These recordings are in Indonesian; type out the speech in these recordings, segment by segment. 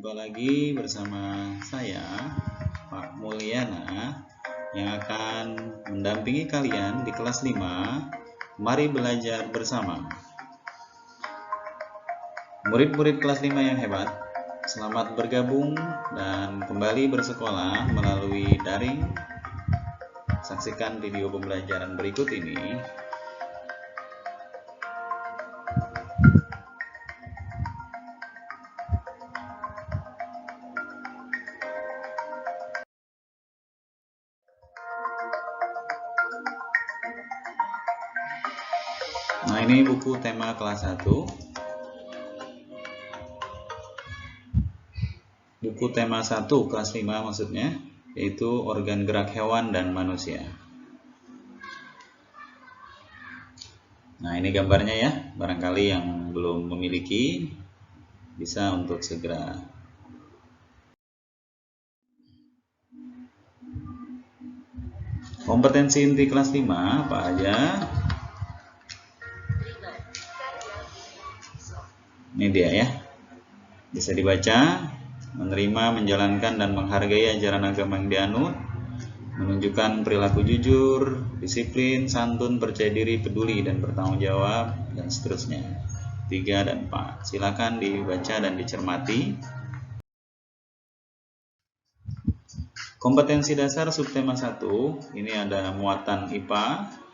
Jumpa lagi bersama saya, Pak Mulyana, yang akan mendampingi kalian di kelas 5. Mari belajar bersama. Murid-murid kelas 5 yang hebat, selamat bergabung dan kembali bersekolah melalui daring. Saksikan video pembelajaran berikut ini. Nah, ini buku tema kelas 1. Buku tema 1 kelas 5 maksudnya, yaitu organ gerak hewan dan manusia. Nah, ini gambarnya ya. Barangkali yang belum memiliki bisa untuk segera. Kompetensi inti kelas 5 apa aja? Ini dia ya. Bisa dibaca, menerima, menjalankan, dan menghargai ajaran agama yang dianut, menunjukkan perilaku jujur, disiplin, santun, percaya diri, peduli, dan bertanggung jawab, dan seterusnya. 3 dan 4. Silakan dibaca dan dicermati. Kompetensi dasar subtema 1, ini ada muatan IPA,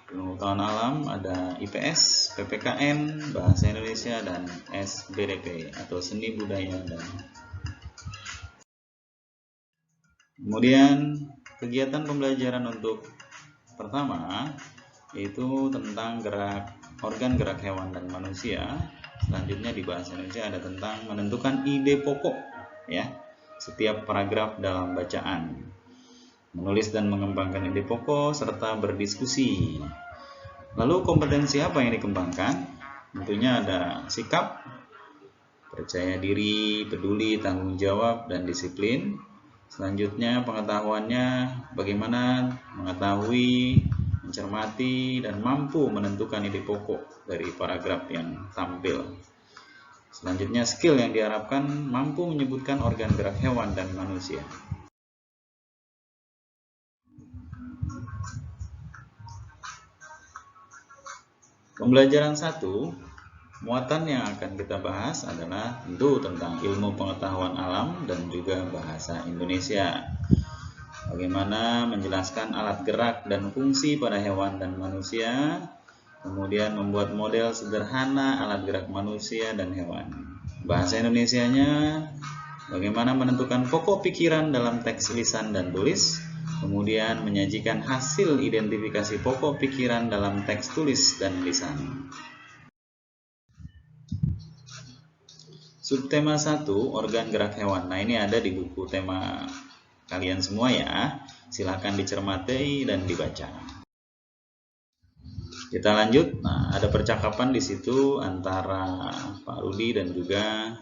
pengetahuan alam, ada IPS, PPKN, Bahasa Indonesia, dan SBDP atau Seni Budaya dan. Kemudian kegiatan pembelajaran untuk pertama yaitu tentang organ gerak hewan dan manusia. Selanjutnya di Bahasa Indonesia ada tentang menentukan ide pokok ya, setiap paragraf dalam bacaan. Menulis dan mengembangkan ide pokok serta berdiskusi. Lalu kompetensi apa yang dikembangkan? Tentunya ada sikap, percaya diri, peduli, tanggung jawab, dan disiplin. Selanjutnya pengetahuannya bagaimana mengetahui, mencermati, dan mampu menentukan ide pokok dari paragraf yang tampil. Selanjutnya skill yang diharapkan mampu menyebutkan organ gerak hewan dan manusia. Pembelajaran 1, muatan yang akan kita bahas adalah tentu tentang ilmu pengetahuan alam dan juga bahasa Indonesia. Bagaimana menjelaskan alat gerak dan fungsi pada hewan dan manusia, kemudian membuat model sederhana alat gerak manusia dan hewan. Bahasa Indonesianya, bagaimana menentukan pokok pikiran dalam teks lisan dan tulis, kemudian menyajikan hasil identifikasi pokok pikiran dalam teks tulis dan lisan. Subtema 1, organ gerak hewan. Nah, ini ada di buku tema kalian semua ya. Silakan dicermati dan dibaca. Kita lanjut. Nah, ada percakapan di situ antara Pak Rudi dan juga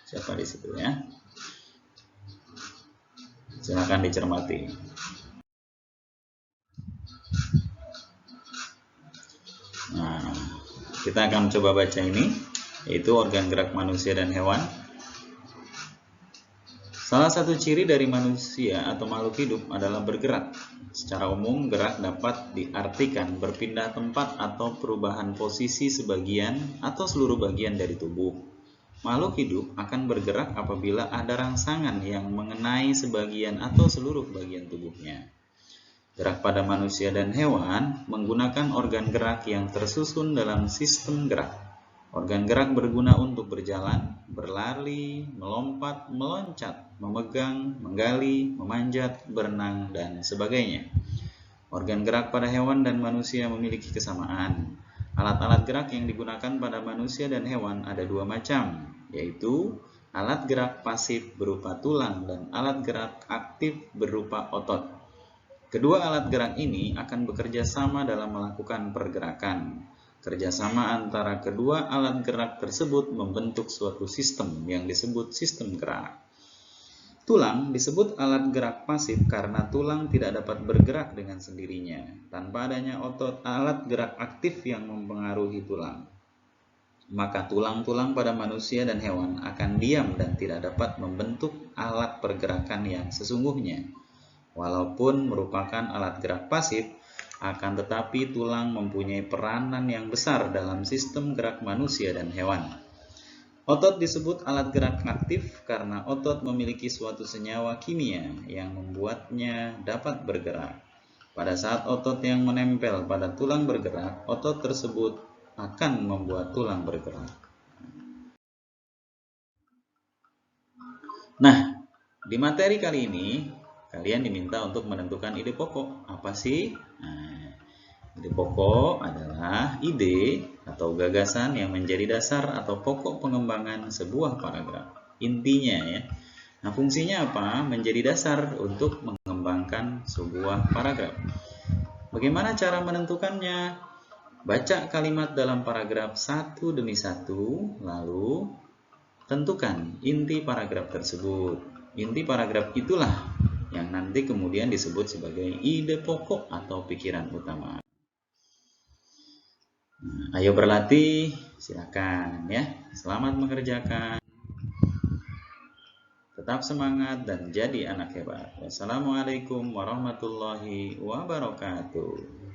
siapa di situ ya. Silakan dicermati. Nah, kita akan coba baca ini, yaitu organ gerak manusia dan hewan. Salah satu ciri dari manusia atau makhluk hidup adalah bergerak. Secara umum, gerak dapat diartikan berpindah tempat atau perubahan posisi sebagian atau seluruh bagian dari tubuh. Makhluk hidup akan bergerak apabila ada rangsangan yang mengenai sebagian atau seluruh bagian tubuhnya. Gerak pada manusia dan hewan menggunakan organ gerak yang tersusun dalam sistem gerak. Organ gerak berguna untuk berjalan, berlari, melompat, meloncat, memegang, menggali, memanjat, berenang, dan sebagainya. Organ gerak pada hewan dan manusia memiliki kesamaan. Alat-alat gerak yang digunakan pada manusia dan hewan ada 2 macam, yaitu alat gerak pasif berupa tulang dan alat gerak aktif berupa otot. Kedua alat gerak ini akan bekerja sama dalam melakukan pergerakan. Kerjasama antara kedua alat gerak tersebut membentuk suatu sistem yang disebut sistem gerak. Tulang disebut alat gerak pasif karena tulang tidak dapat bergerak dengan sendirinya tanpa adanya otot alat gerak aktif yang mempengaruhi tulang. maka tulang-tulang pada manusia dan hewan akan diam dan tidak dapat membentuk alat pergerakan yang sesungguhnya. Walaupun merupakan alat gerak pasif, akan tetapi tulang mempunyai peranan yang besar dalam sistem gerak manusia dan hewan. Otot disebut alat gerak aktif karena otot memiliki suatu senyawa kimia yang membuatnya dapat bergerak. Pada saat otot yang menempel pada tulang bergerak, otot tersebut akan membuat tulang bergerak. Nah, di materi kali ini, kalian diminta untuk menentukan ide pokok. Apa sih? Nah, ide pokok adalah ide atau gagasan yang menjadi dasar atau pokok pengembangan sebuah paragraf. Intinya ya. Nah, fungsinya apa? Menjadi dasar untuk mengembangkan sebuah paragraf. Bagaimana cara menentukannya? Baca kalimat dalam paragraf satu demi satu, lalu tentukan inti paragraf tersebut. Inti paragraf itulah yang nanti kemudian disebut sebagai ide pokok atau pikiran utama. Nah, ayo berlatih, silakan ya. Selamat mengerjakan. Tetap semangat dan jadi anak hebat. Wassalamualaikum warahmatullahi wabarakatuh.